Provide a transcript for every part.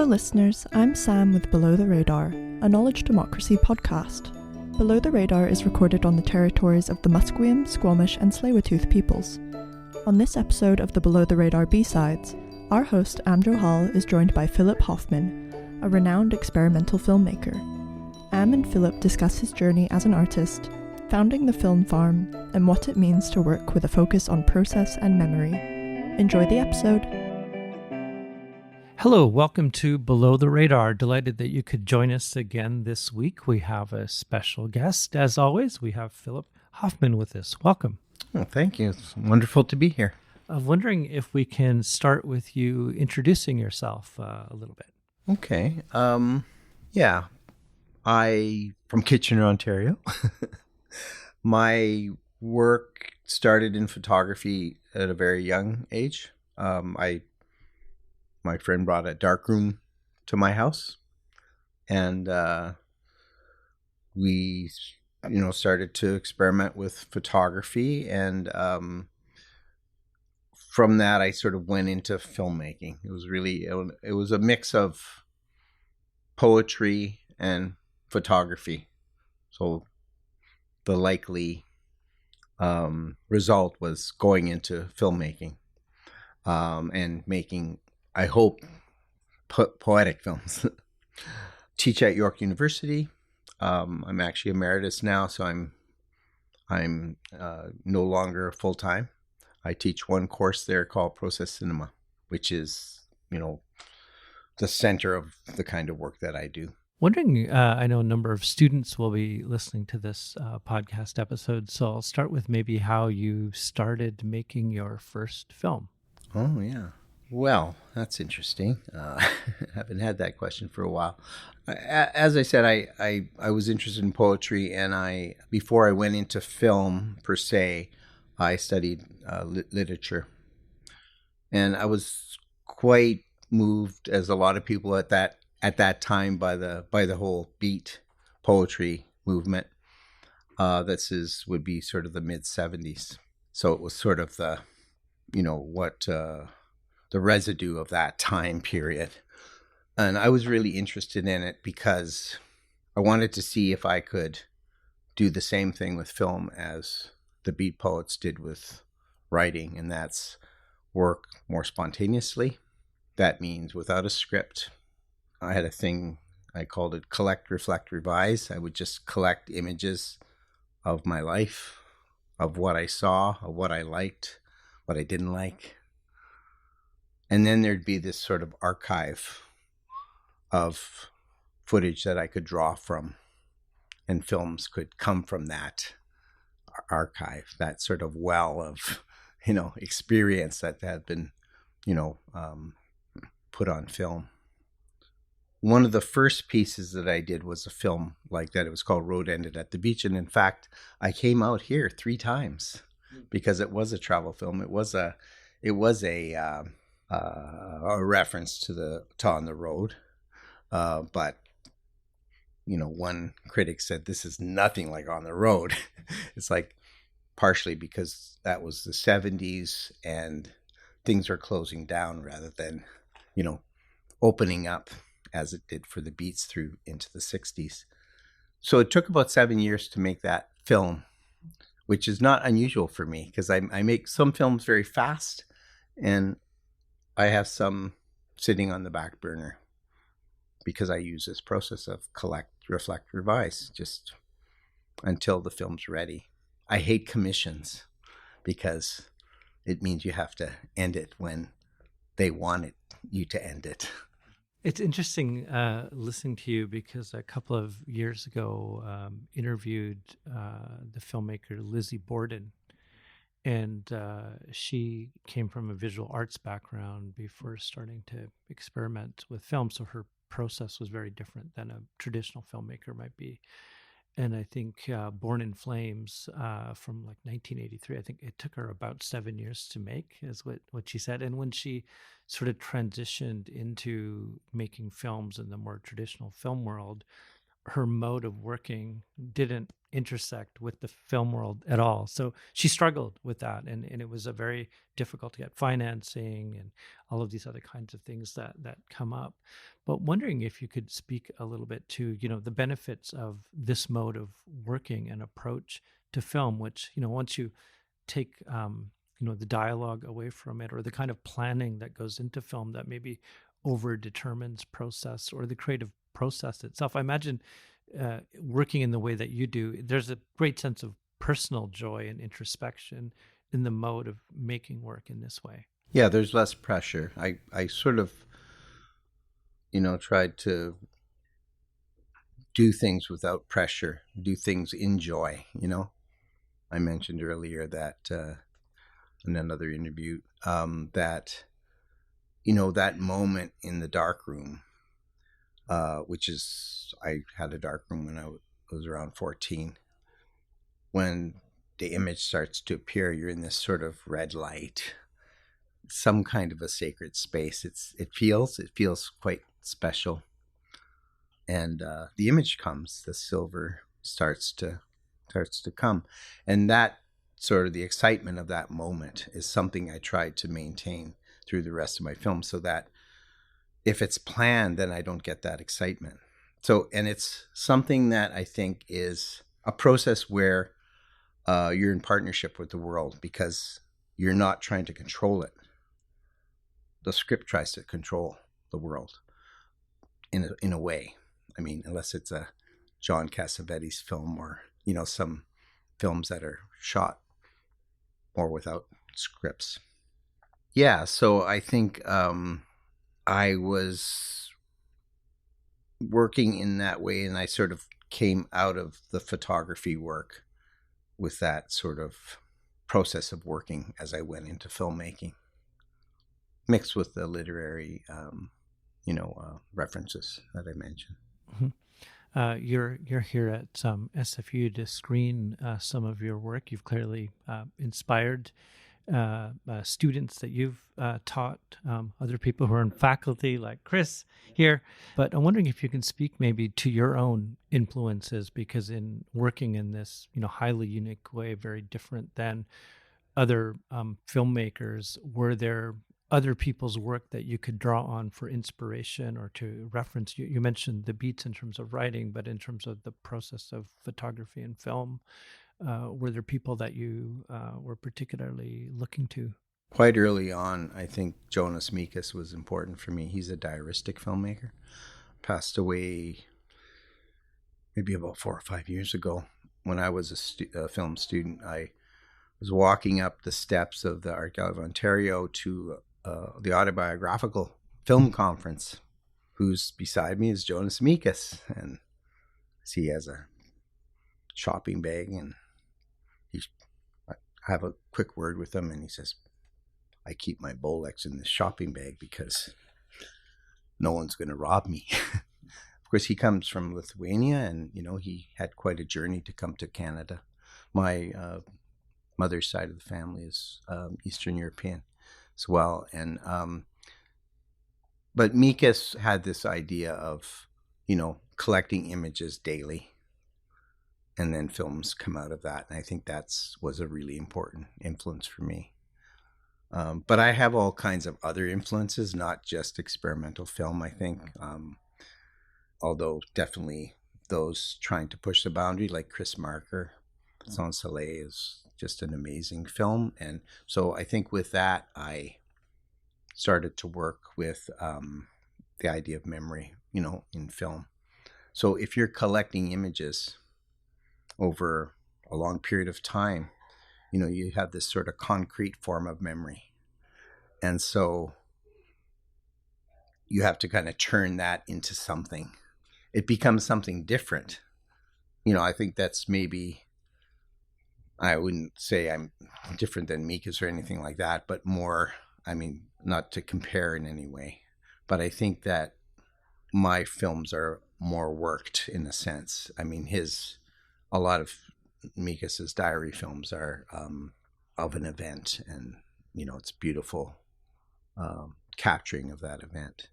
Hello listeners, I'm Sam with Below the Radar, a knowledge democracy podcast. Below the Radar is recorded on the territories of the Musqueam, Squamish and Tsleil-Waututh peoples. On this episode of the Below the Radar B-Sides, our host Andrew Hall is joined by Philip Hoffman, a renowned experimental filmmaker. Am and Philip discuss his journey as an artist, founding the Film Farm, and what it means to work with a focus on process and memory. Enjoy the episode. Hello, welcome to Below the Radar. Delighted that you could join us again this week. We have a special guest. As always, we have Philip Hoffman with us. Welcome. Oh, thank you. It's wonderful to be here. I'm wondering if we can start with you introducing yourself a little bit. Okay. I from Kitchener, Ontario. My work started in photography at a very young age. My friend brought a darkroom to my house, and we, started to experiment with photography, and from that, I sort of went into filmmaking. It was a mix of poetry and photography. So the likely result was going into filmmaking and making, I hope, poetic films. Teach at York University. I'm actually emeritus now, so I'm no longer full time. I teach one course there called Process Cinema, which is the center of the kind of work that I do. Wondering, I know a number of students will be listening to this podcast episode, so I'll start with maybe how you started making your first film. Oh, yeah. Well, that's interesting. I haven't had that question for a while. As I said, I was interested in poetry, and before I went into film per se, I studied literature. And I was quite moved, as a lot of people at that time, by the whole beat poetry movement. Would be sort of the mid 70s. So it was sort of the residue of that time period. And I was really interested in it because I wanted to see if I could do the same thing with film as the beat poets did with writing, and that's work more spontaneously. That means without a script. I had a thing, I called it collect, reflect, revise. I would just collect images of my life, of what I saw, of what I liked, what I didn't like. And then there'd be this sort of archive of footage that I could draw from, and films could come from that archive, that sort of well of, experience that had been, put on film. One of the first pieces that I did was a film like that. It was called Road Ended at the Beach. And in fact, I came out here 3 times because it was a travel film. It was a reference to On the Road. But one critic said, this is nothing like On the Road. It's like partially because that was the 70s and things were closing down rather than, opening up as it did for the beats through into the 60s. So it took about 7 years to make that film, which is not unusual for me because I make some films very fast, and I have some sitting on the back burner because I use this process of collect, reflect, revise just until the film's ready. I hate commissions because it means you have to end it when they wanted you to end it. It's interesting listening to you because a couple of years ago interviewed the filmmaker Lizzie Borden, and she came from a visual arts background before starting to experiment with film, so her process was very different than a traditional filmmaker might be. And I think Born in Flames from like 1983, I think it took her about 7 years to make, is what she said. And when she sort of transitioned into making films in the more traditional film world, her mode of working didn't intersect with the film world at all. So she struggled with that, and it was a very difficult to get financing and all of these other kinds of things that come up. But wondering if you could speak a little bit to, the benefits of this mode of working and approach to film, which, once you take the dialogue away from it, or the kind of planning that goes into film that maybe over determines process or the creative process itself. I imagine working in the way that you do, there's a great sense of personal joy and introspection in the mode of making work in this way. Yeah, there's less pressure. I sort of, tried to do things without pressure, do things in joy, I mentioned earlier that in another interview that, that moment in the dark room, which is, I had a dark room when I was around 14. When the image starts to appear, you're in this sort of red light, some kind of a sacred space. It feels quite special. And the image comes, the silver starts to come. And that sort of the excitement of that moment is something I tried to maintain through the rest of my film, so that if it's planned, then I don't get that excitement. So, and it's something that I think is a process where you're in partnership with the world, because you're not trying to control it. The script tries to control the world in a way. I mean, unless it's a John Cassavetes film, or, some films that are shot or without scripts. Yeah, so I think I was working in that way, and I sort of came out of the photography work with that sort of process of working as I went into filmmaking, mixed with the literary, references that I mentioned. Mm-hmm. You're here at SFU to screen some of your work. You've clearly inspired students that you've taught, other people who are in faculty like Chris here. But I'm wondering if you can speak maybe to your own influences, because in working in this, highly unique way, very different than other filmmakers, were there other people's work that you could draw on for inspiration or to reference? You mentioned the beats in terms of writing, but in terms of the process of photography and film, were there people that you were particularly looking to? Quite early on, I think Jonas Mekas was important for me. He's a diaristic filmmaker. Passed away maybe about 4 or 5 years ago. When I was a film student, I was walking up the steps of the Art Gallery of Ontario to the autobiographical film conference. Who's beside me is Jonas Mekas, and he has a shopping bag, and I have a quick word with him, and he says, I keep my Bolex in this shopping bag because no one's going to rob me. Of course, he comes from Lithuania, and, he had quite a journey to come to Canada. My mother's side of the family is Eastern European as well. And but Mekas had this idea of, collecting images daily, and then films come out of that. And I think was a really important influence for me. But I have all kinds of other influences, not just experimental film, I think. Although definitely those trying to push the boundary, like Chris Marker, Sans Soleil is just an amazing film. And so I think with that, I started to work with the idea of memory, in film. So if you're collecting images over a long period of time, you have this sort of concrete form of memory. And so you have to kind of turn that into something. It becomes something different. I think that's maybe, I wouldn't say I'm different than Mekas or anything like that, but more, not to compare in any way, but I think that my films are more worked in a sense. A lot of Mekas's diary films are of an event, and it's beautiful capturing of that event,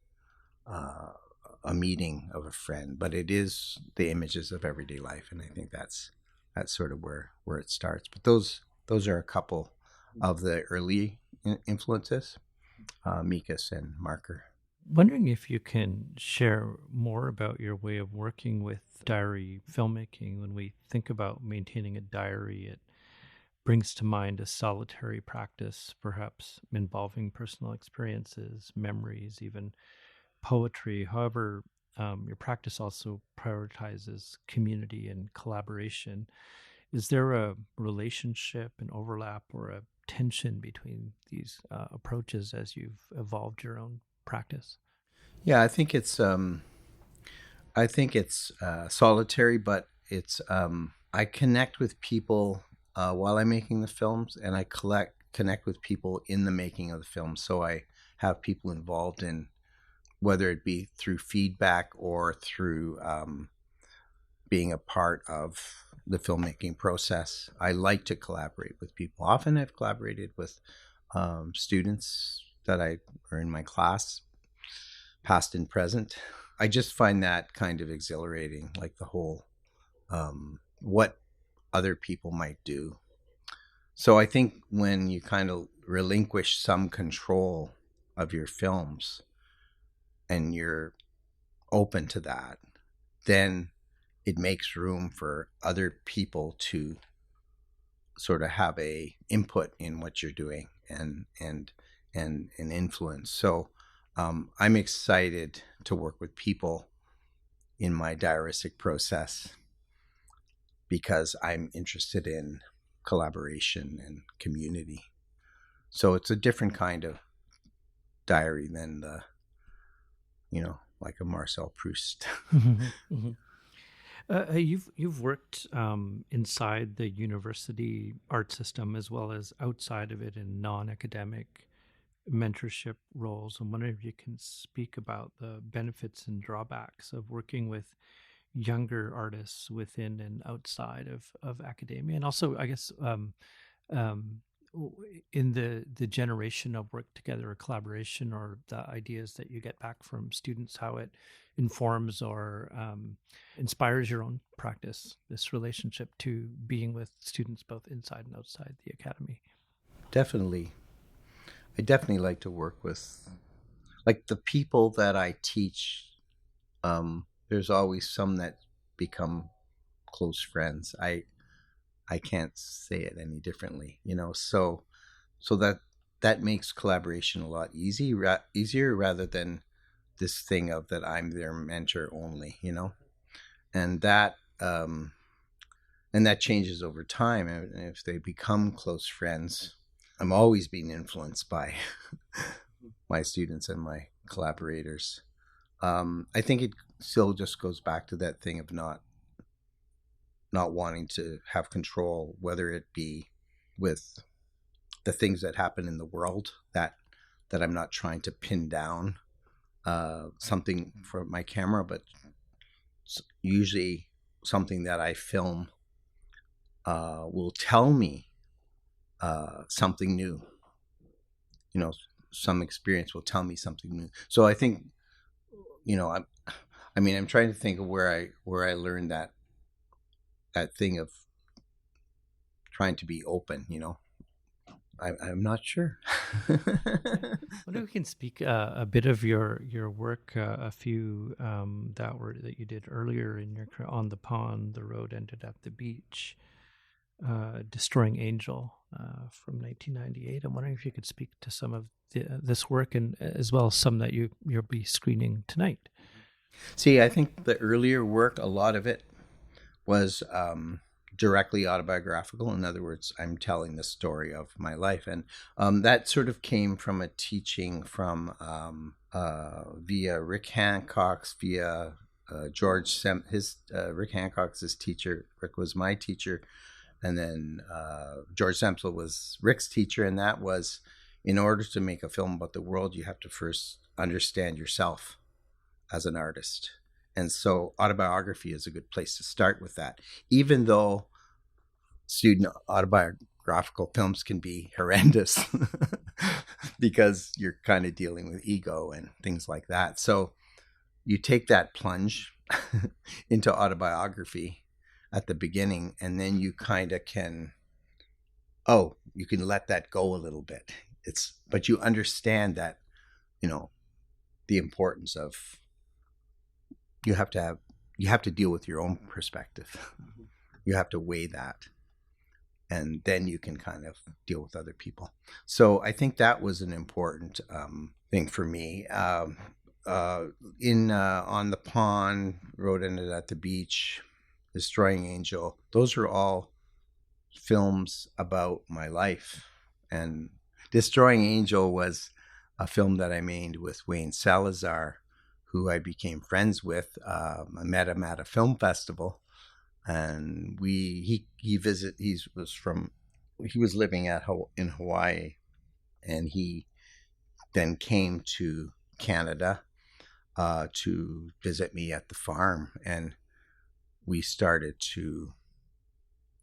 a meeting of a friend, but it is the images of everyday life, and I think that's That's sort of where it starts. But those are a couple of the early influences, Mikas and Marker. Wondering if you can share more about your way of working with diary filmmaking. When we think about maintaining a diary, it brings to mind a solitary practice, perhaps involving personal experiences, memories, even poetry. However, your practice also prioritizes community and collaboration. Is there a relationship, an overlap, or a tension between these approaches as you've evolved your own practice? Yeah, I think it's solitary, but it's I connect with people while I'm making the films, and I connect with people in the making of the film. So I have people involved in, whether it be through feedback or through being a part of the filmmaking process. I like to collaborate with people. Often I've collaborated with students that are in my class, past and present. I just find that kind of exhilarating, like the whole what other people might do. So I think when you kind of relinquish some control of your films and you're open to that, then it makes room for other people to sort of have a input in what you're doing and an influence. So I'm excited to work with people in my diaristic process because I'm interested in collaboration and community. So it's a different kind of diary than the, like a Marcel Proust. You've worked inside the university art system as well as outside of it in non-academic mentorship roles. I'm wondering if you can speak about the benefits and drawbacks of working with younger artists within and outside of academia, and also, I guess, in the generation of work together or collaboration, or the ideas that you get back from students, how it informs or inspires your own practice, this relationship to being with students both inside and outside the academy. Definitely. I definitely like to work with, like, the people that I teach. There's always some that become close friends. I can't say it any differently, so that makes collaboration a lot easier rather than this thing of that I'm their mentor only, and that changes over time. And if they become close friends, I'm always being influenced by my students and my collaborators. I think it still just goes back to that thing of not wanting to have control, whether it be with the things that happen in the world, that I'm not trying to pin down something for my camera, but usually something that I film will tell me something new. Some experience will tell me something new. So I think, I'm trying to think of where I learned that thing of trying to be open. I'm not sure. I wonder if we can speak a bit of your work, a few that you did earlier in your career: On the Pond, The Road Ended at the Beach, Destroying Angel from 1998. I'm wondering if you could speak to some of this work, and as well as some that you'll be screening tonight. See, I think the earlier work, a lot of it was directly autobiographical. In other words, I'm telling the story of my life, and that sort of came from a teaching from via Rick Hancock's, via George Rick Hancock's his teacher. Rick was my teacher, and then George Semple was Rick's teacher, and that was, in order to make a film about the world, you have to first understand yourself as an artist. And so autobiography is a good place to start with that, even though student autobiographical films can be horrendous because you're kind of dealing with ego and things like that. So you take that plunge into autobiography at the beginning, and then you kind of can, you can let that go a little bit. But you understand that, the importance of, you have to deal with your own perspective. You have to weigh that, and then you can kind of deal with other people. So I think that was an important thing for me. On the Pond, Road Ended at the Beach, Destroying Angel, those are all films about my life. And Destroying Angel was a film that I made with Wayne Salazar, who I became friends with. I met him at a film festival, and he was living in Hawaii, and he then came to Canada to visit me at the farm, and we started to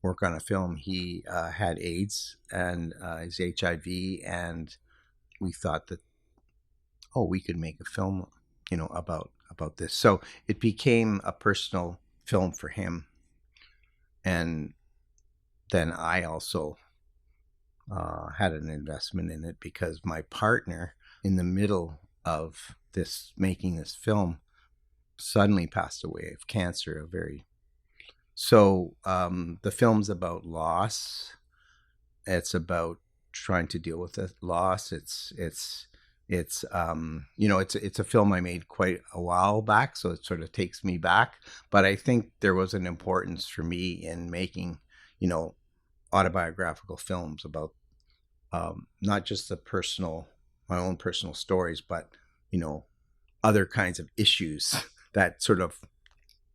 work on a film. He had AIDS and his HIV, and we thought that, we could make a film, about this. So it became a personal film for him, and then I also had an investment in it, because my partner, in the middle of making this film, suddenly passed away of cancer. So the film's about loss. It's about trying to deal with the loss. It's a film I made quite a while back, so it sort of takes me back. But I think there was an importance for me in making, autobiographical films about not just my own personal stories, but other kinds of issues that sort of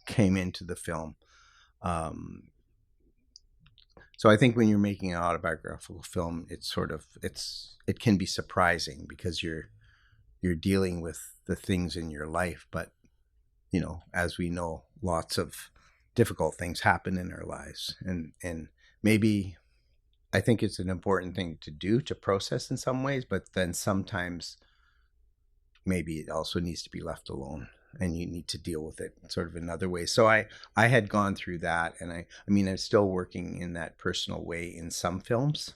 came into the film. So I think when you're making an autobiographical film, it can be surprising, because you're dealing with the things in your life, but as we know, lots of difficult things happen in our lives, and maybe I think it's an important thing to do, to process in some ways, but then sometimes maybe it also needs to be left alone, and you need to deal with it sort of in other ways. So I had gone through that, and I'm still working in that personal way in some films.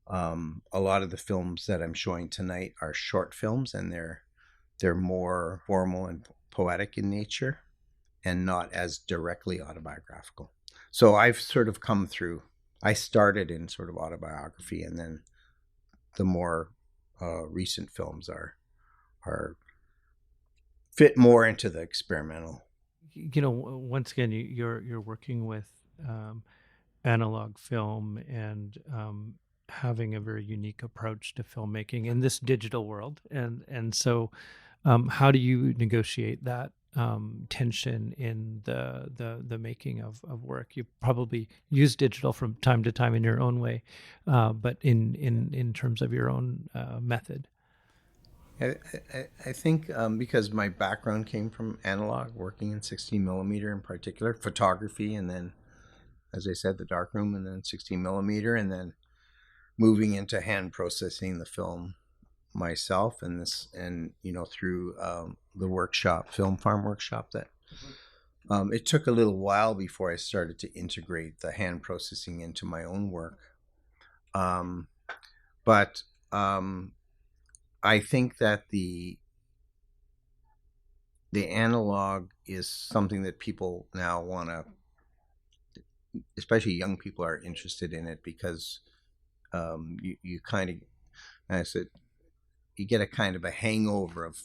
A lot of the films that I'm showing tonight are short films, and they're more formal and poetic in nature, and not as directly autobiographical. So I've sort of come through. I started in sort of autobiography, and then the more recent films are fit more into the experimental. Once again, you're working with analog film, and having a very unique approach to filmmaking in this digital world, and so how do you negotiate that tension in the making of work? You probably use digital from time to time in your own way, but in terms of your own method. I think because my background came from analog, working in 16 millimeter in particular, photography, and then, as I said, the darkroom, and then 16 millimeter, and then moving into hand processing the film myself, and through the workshop, Film Farm workshop, that it took a little while before I started to integrate the hand processing into my own work. But I think that the analog is something that people now want to, especially young people, are interested in it, because you kind of, and I said, you get a kind of a hangover of,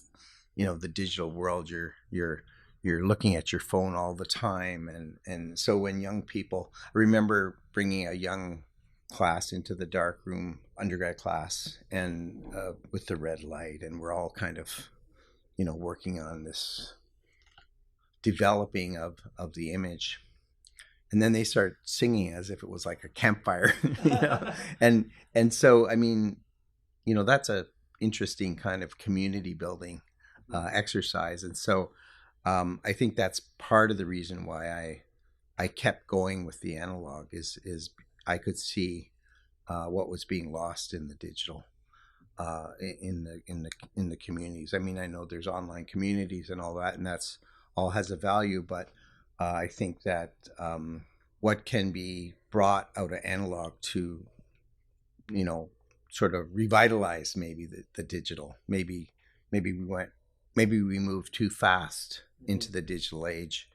the digital world. You're looking at your phone all the time, and so when young people, I remember bringing a young class into the dark room, undergrad class, and with the red light, and we're all kind of working on this developing of the image, and then they start singing as if it was like a campfire. And so that's a interesting kind of community building exercise, and so I think that's part of the reason why I kept going with the analog is I could see what was being lost in the digital, in the communities. I know there's online communities and all that, and that's all has a value, but I think that what can be brought out of analog to, sort of revitalize maybe the digital. Maybe we moved too fast into the digital age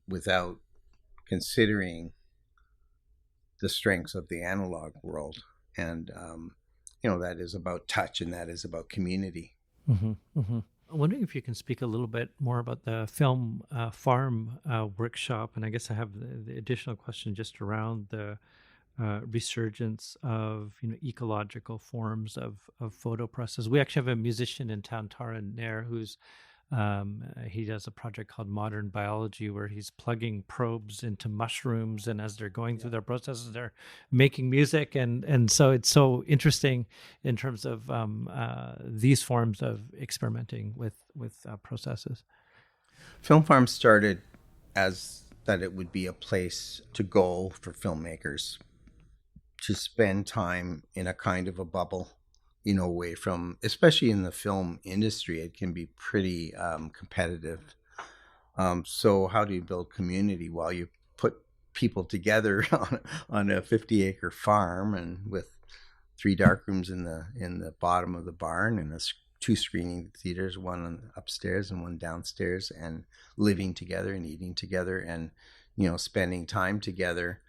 without considering the strengths of the analog world. And, that is about touch and that is about community. Mm-hmm, mm-hmm. I'm wondering if you can speak a little bit more about the film farm workshop. And I guess I have the additional question just around the resurgence of ecological forms of photo process. We actually have a musician in town, Taran Nair, who's he does a project called Modern Biology, where he's plugging probes into mushrooms, and as they're going through their processes, they're making music, and so it's so interesting in terms of these forms of experimenting with processes. Film Farm started as that it would be a place to go for filmmakers to spend time in a kind of a bubble, away from, especially in the film industry, it can be pretty competitive. So how do you build community? Well, you put people together on a 50-acre farm, and with 3 dark rooms in the bottom of the barn, and 2 screening theaters, one upstairs and one downstairs, and living together and eating together, and spending time together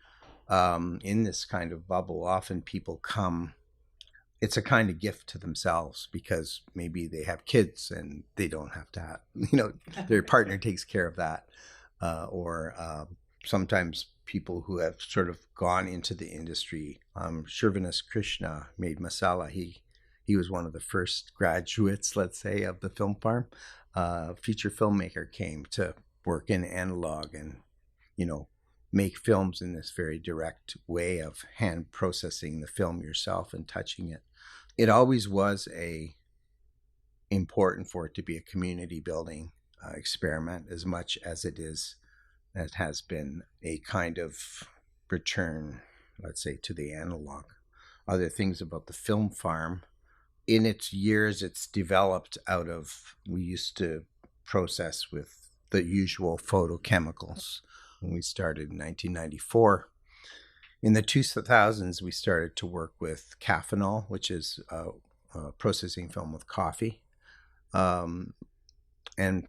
in this kind of bubble. Often people come, it's a kind of gift to themselves, because maybe they have kids and they don't have to have, their partner takes care of that. Or sometimes people who have sort of gone into the industry. Shirvanas Krishna made Masala. He was one of the first graduates, let's say, of the film farm. Feature filmmaker came to work in analog and, make films in this very direct way of hand processing the film yourself and touching it. It always was important for it to be a community building experiment, as much as it has been a kind of return, let's say, to the analog. Other things about the film farm, in its years, it's developed out of, we used to process with the usual photochemicals. When we started in 1994. In the 2000s, we started to work with caffeinol, which is processing film with coffee, and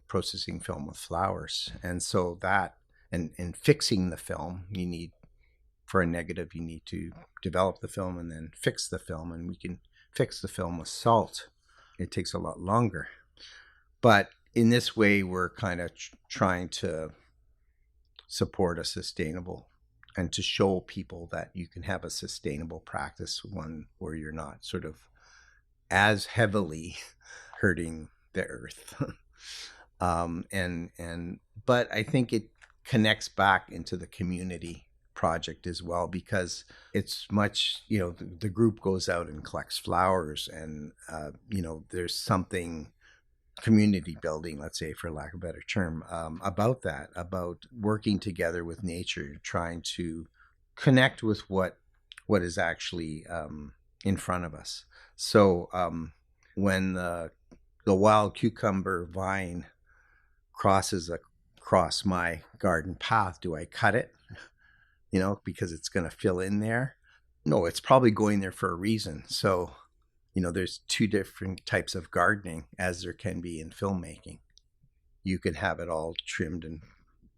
processing film with flowers. And so that, and fixing the film, for a negative, you need to develop the film and then fix the film. And we can fix the film with salt. It takes a lot longer. But in this way, we're kind of trying to support a sustainable, and to show people that you can have a sustainable practice, one where you're not sort of as heavily hurting the earth. But I think it connects back into the community project as well, because it's much, the group goes out and collects flowers, and there's something community building, let's say, for lack of a better term, about that, about working together with nature, trying to connect with what is actually in front of us. So when the wild cucumber vine crosses across my garden path, do I cut it? Because it's going to fill in there? No, it's probably going there for a reason. So there's 2 different types of gardening, as there can be in filmmaking. You can have it all trimmed and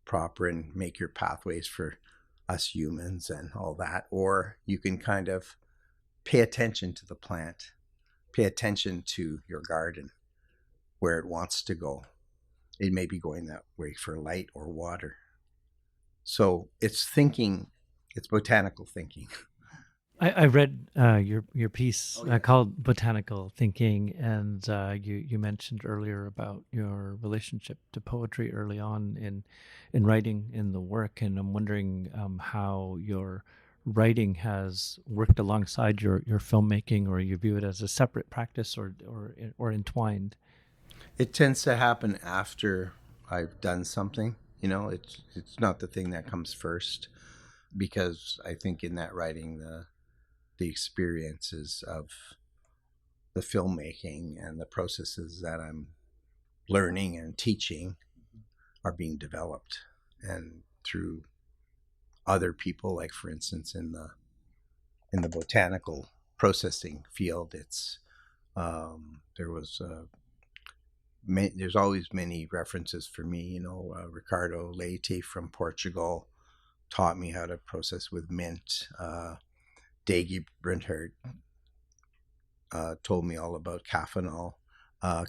proper and make your pathways for us humans and all that. Or you can kind of pay attention to the plant, pay attention to your garden, where it wants to go. It may be going that way for light or water. So it's thinking, it's botanical thinking. I read your piece called Botanical Thinking, and you mentioned earlier about your relationship to poetry early on in writing in the work, and I'm wondering how your writing has worked alongside your filmmaking, or you view it as a separate practice or entwined. It tends to happen after I've done something. It's not the thing that comes first, because I think in that writing, the experiences of the filmmaking and the processes that I'm learning and teaching are being developed, and through other people, like for instance in the botanical processing field, it's there's always many references for me. Ricardo Leite from Portugal taught me how to process with mint. Dagi Brinthart told me all about caffeinol.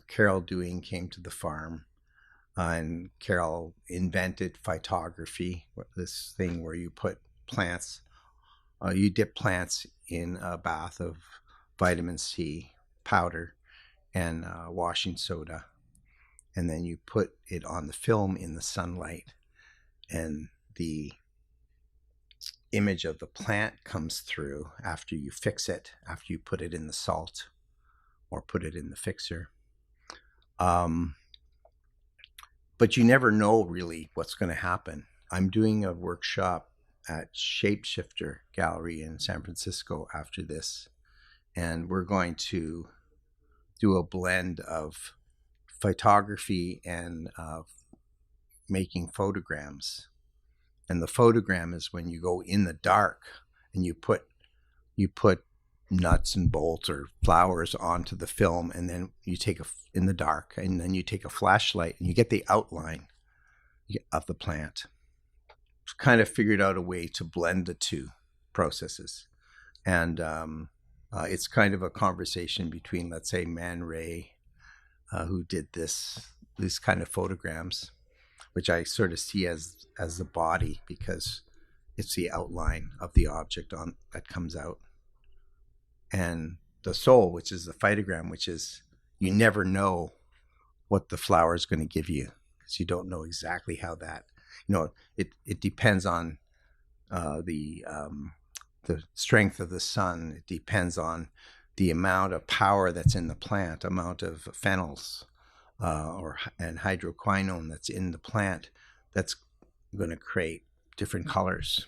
Carol Dewing came to the farm, and Carol invented phytography, this thing where you put plants, you dip plants in a bath of vitamin C powder and washing soda, and then you put it on the film in the sunlight, and the image of the plant comes through after you fix it, after you put it in the salt or put it in the fixer. But you never know really what's going to happen. I'm doing a workshop at Shapeshifter Gallery in San Francisco after this, and we're going to do a blend of photography and making photograms. And the photogram is when you go in the dark and you put nuts and bolts or flowers onto the film, and then you take in the dark, and then you take a flashlight and you get the outline of the plant. Kind of figured out a way to blend the two processes, and it's kind of a conversation between, let's say, Man Ray, who did these kind of photograms, which I sort of see as the body, because it's the outline of the object that comes out, and the soul, which is the phytogram, which is you never know what the flower is going to give you, because you don't know exactly how that. It depends on the strength of the sun. It depends on the amount of power that's in the plant, amount of phenols and hydroquinone that's in the plant, that's going to create different colors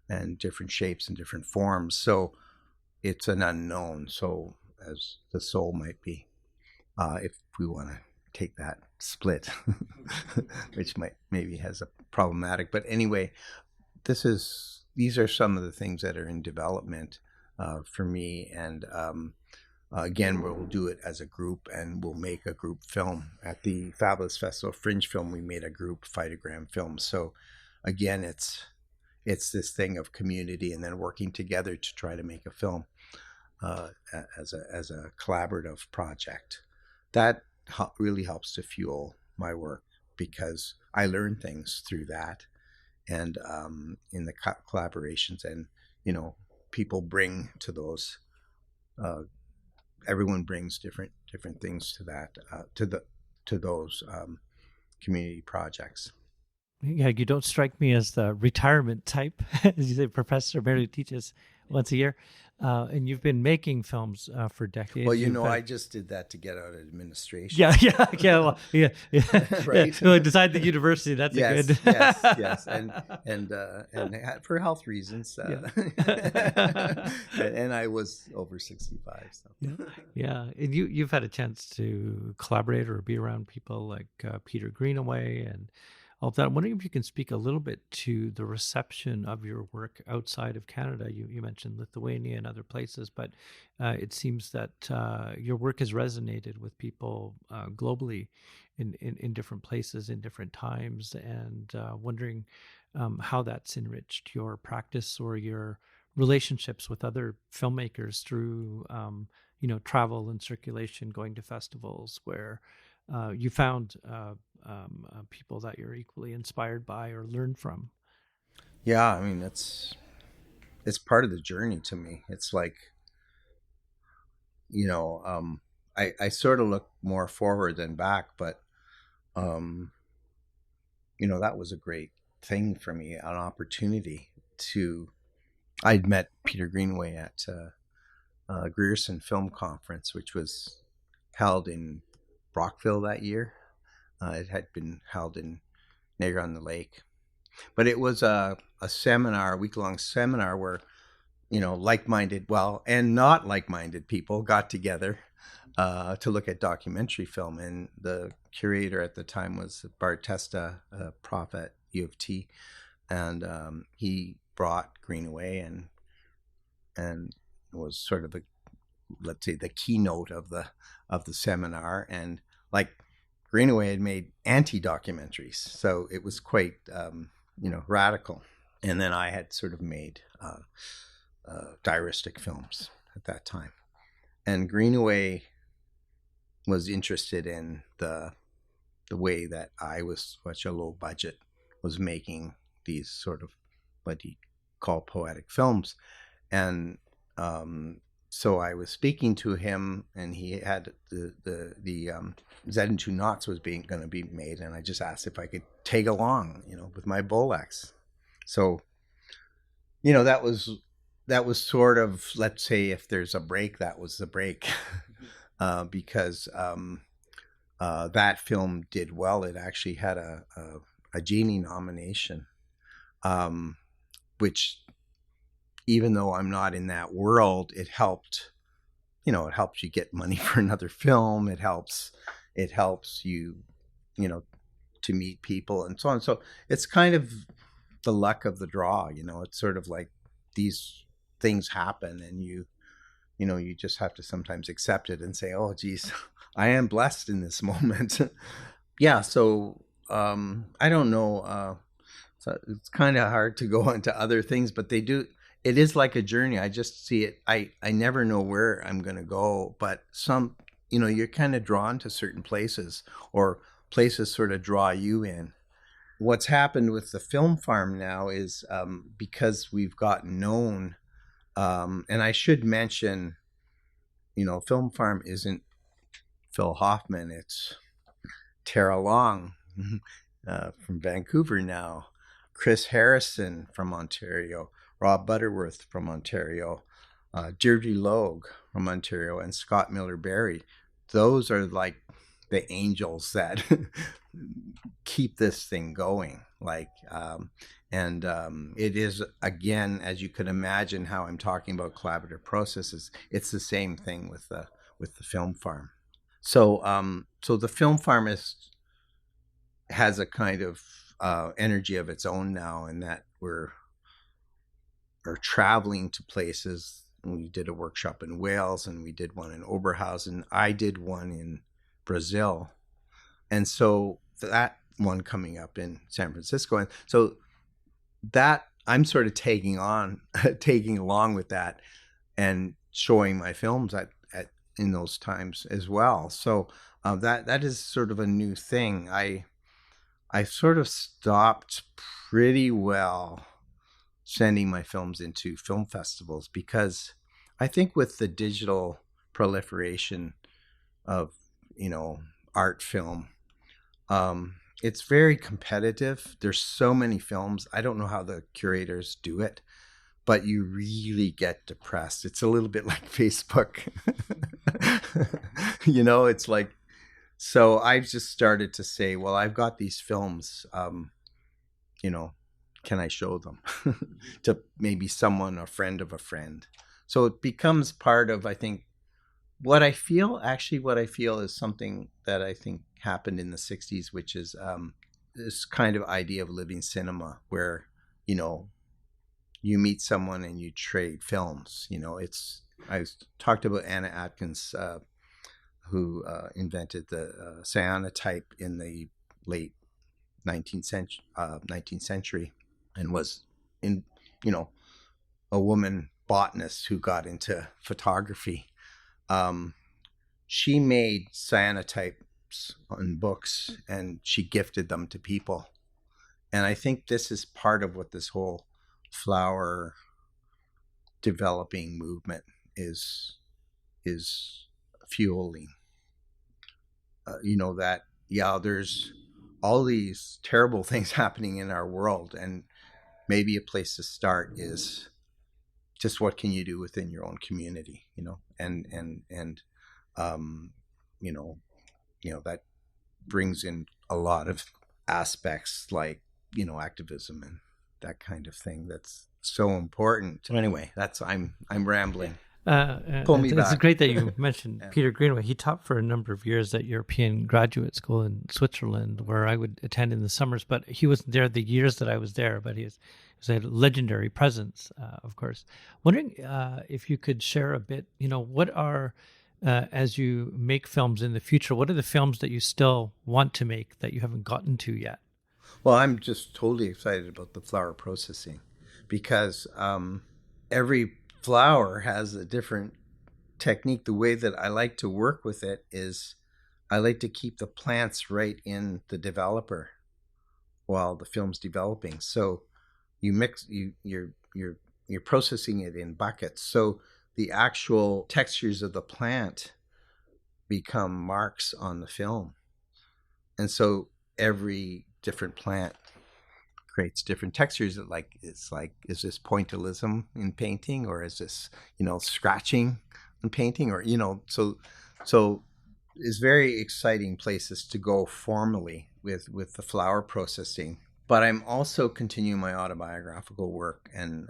and different shapes and different forms. So it's an unknown. So as the soul might be, if we want to take that split, which maybe has a problematic. But anyway, these are some of the things that are in development for me, and again, we'll do it as a group, and we'll make a group film at the Fabulous Festival Fringe Film. We made a group phytogram film. So again, it's this thing of community and then working together to try to make a film as a collaborative project. That really helps to fuel my work, because I learn things through that, and in the collaborations, and people bring to those. Everyone brings different things to that, to those community projects. Yeah, you don't strike me as the retirement type. As you say, Professor Mary teaches once a year, and you've been making films for decades. Well, I just did that to get out of administration. Yeah. Right. Well, decide the university. That's good. yes, and for health reasons. And I was over 65. So. Yeah, and you've had a chance to collaborate or be around people like Peter Greenaway and all of that. I'm wondering if you can speak a little bit to the reception of your work outside of Canada. You mentioned Lithuania and other places, but it seems that your work has resonated with people globally in different places, in different times, and wondering how that's enriched your practice or your relationships with other filmmakers through travel and circulation, going to festivals where you found people that you're equally inspired by or learn from. Yeah, I mean, it's part of the journey to me. It's like, I sort of look more forward than back, but that was a great thing for me, an opportunity to. I'd met Peter Greenaway at Grierson Film Conference, which was held in Brockville that year. It had been held in Niagara-on-the-Lake, but it was a seminar, a week-long seminar where like-minded, and not like-minded people got together to look at documentary film. And the curator at the time was Bart Testa, a prof at U of T, and he brought Greenaway and was sort of the, let's say, the keynote of the seminar. And like, Greenaway had made anti-documentaries, so it was quite radical. And then I had sort of made diaristic films at that time. And Greenaway was interested in the way that I was, such a low budget, was making these sort of what he called poetic films. And so I was speaking to him, and he had the Zed and Two Knots was going to be made, and I just asked if I could tag along, with my Bolex. So, that was sort of, let's say, if there's a break, that was the break, because that film did well. It actually had a Genie nomination, which, even though I'm not in that world, it helped. It helps you get money for another film. It helps you, to meet people and so on. So it's kind of the luck of the draw. It's sort of like these things happen, and you just have to sometimes accept it and say, oh, geez, I am blessed in this moment. Yeah. So I don't know. So it's kind of hard to go into other things, but they do. It is like a journey. I just see it. I never know where I'm going to go, but you're kind of drawn to certain places, or places sort of draw you in. What's happened with the Film Farm now is because we've gotten known, and I should mention, Film Farm isn't Phil Hoffman. It's Tara Long from Vancouver now, Chris Harrison from Ontario, Rob Butterworth from Ontario, Deirdre Logue from Ontario, and Scott Miller-Berry. Those are like the angels that keep this thing going. It is, again, as you could imagine, how I'm talking about collaborative processes. It's the same thing with the Film Farm. So the Film Farm has a kind of energy of its own now, in that we're traveling to places. We did a workshop in Wales, and we did one in Oberhausen. I did one in Brazil. And so that one coming up in San Francisco. And so that I'm sort of taking along with that, and showing my films in those times as well. So that is sort of a new thing. I sort of stopped pretty well sending my films into film festivals, because I think with the digital proliferation of, art film, it's very competitive. There's so many films. I don't know how the curators do it, but you really get depressed. It's a little bit like Facebook. It's like, so I've just started to say, well, I've got these films, can I show them to maybe someone, a friend of a friend? So it becomes part of, I think, what I feel is something that I think happened in the 60s, which is this kind of idea of living cinema, where, you meet someone and you trade films. I talked about Anna Atkins, who invented the cyanotype in the late 19th century, and was a woman botanist who got into photography. She made cyanotypes on books, and she gifted them to people. And I think this is part of what this whole flower developing movement is fueling. There's all these terrible things happening in our world, and maybe a place to start is just what can you do within your own community, that brings in a lot of aspects like, activism and that kind of thing that's so important. So anyway, I'm rambling. Pull me It's back. great that you mentioned Yeah. Peter Greenaway. He taught for a number of years at European Graduate School in Switzerland, where I would attend in the summers. But he wasn't there the years that I was there. But he was a legendary presence, of course. Wondering if you could share a bit. What are as you make films in the future? What are the films that you still want to make that you haven't gotten to yet? Well, I'm just totally excited about the flower processing because every flower has a different technique. The way that I like to work with it is I like to keep the plants right in the developer while the film's developing. So you're processing it in buckets. So the actual textures of the plant become marks on the film. And so every different plant creates different textures. Is this pointillism in painting, or is this scratching in painting, or so it's very exciting places to go formally with the flower processing. But I'm also continuing my autobiographical work, and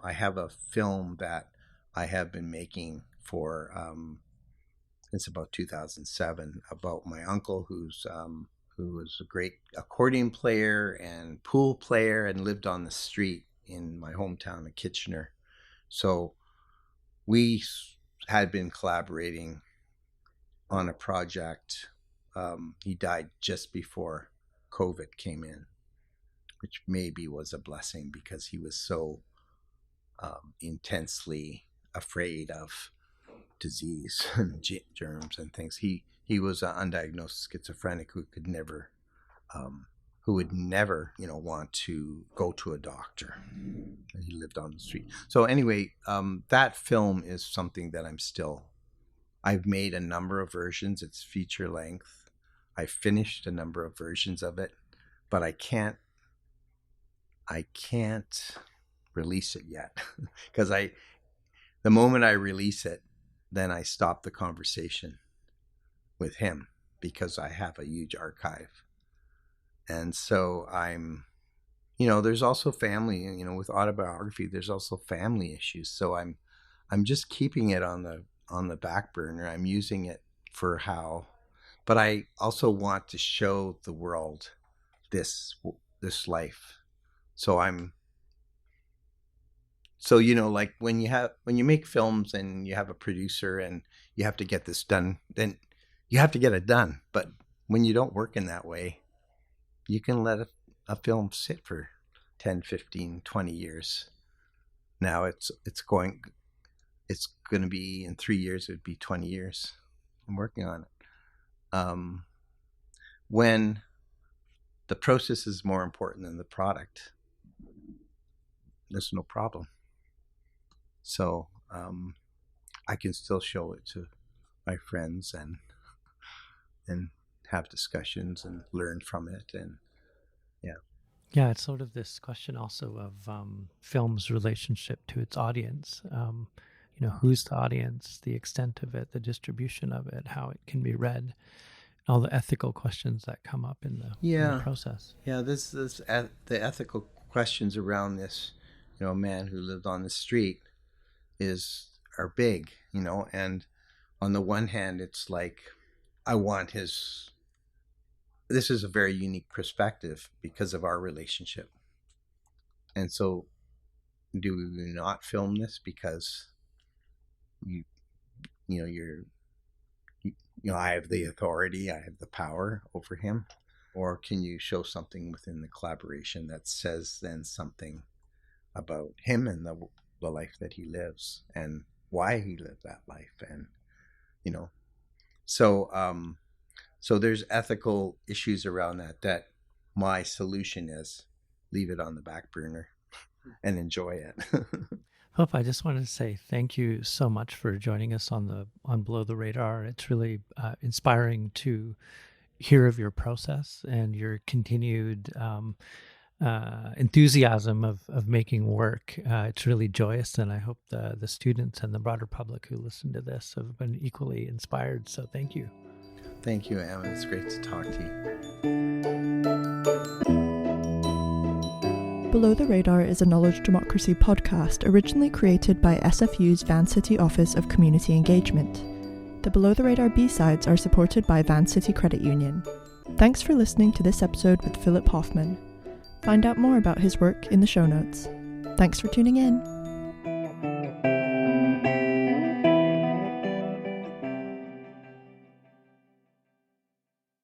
I have a film that I have been making for since about 2007 about my uncle who was a great accordion player and pool player and lived on the street in my hometown of Kitchener. So we had been collaborating on a project. He died just before COVID came in, which maybe was a blessing because he was so intensely afraid of disease and germs and things. He was an undiagnosed schizophrenic who would never want to go to a doctor. And he lived on the street. So anyway, that film is something that I've made a number of versions. It's feature length. I finished a number of versions of it, but I can't release it yet because the moment I release it, then I stop the conversation with him because I have a huge archive. And so there's also family, with autobiography, there's also family issues. So I'm just keeping it on the back burner. I'm using it for but I also want to show the world this life. So like when you make films and you have a producer and you have to get this done, then you have to get it done. But when you don't work in that way, you can let a film sit for 10, 15, 20 years. Now it's going to be in 3 years, it would be 20 years. I'm working on it. When the process is more important than the product, there's no problem. So I can still show it to my friends and have discussions and learn from it. And yeah, it's sort of this question also of film's relationship to its audience. Who's the audience, the extent of it, the distribution of it, how it can be read, all the ethical questions that come up in the process. Yeah, the ethical questions around this, a man who lived on the street are big, and on the one hand, it's like, this is a very unique perspective because of our relationship. And so do we not film this because I have the authority, I have the power over him? Or can you show something within the collaboration that says then something about him and the life that he lives and why he lived that life? And so there's ethical issues around that my solution is leave it on the back burner and enjoy it. Hope, I just wanted to say thank you so much for joining us on Below the Radar. It's really inspiring to hear of your process and your continued enthusiasm of making work. It's really joyous, and I hope the students and the broader public who listen to this have been equally inspired. So thank you. Thank you, Emma. It's great to talk to you. Below the Radar is a knowledge democracy podcast originally created by SFU's Van City Office of Community Engagement. The Below the Radar B-sides are supported by Van City Credit Union. Thanks for listening to this episode with Philip Hoffman. Find out more about his work in the show notes. Thanks for tuning in.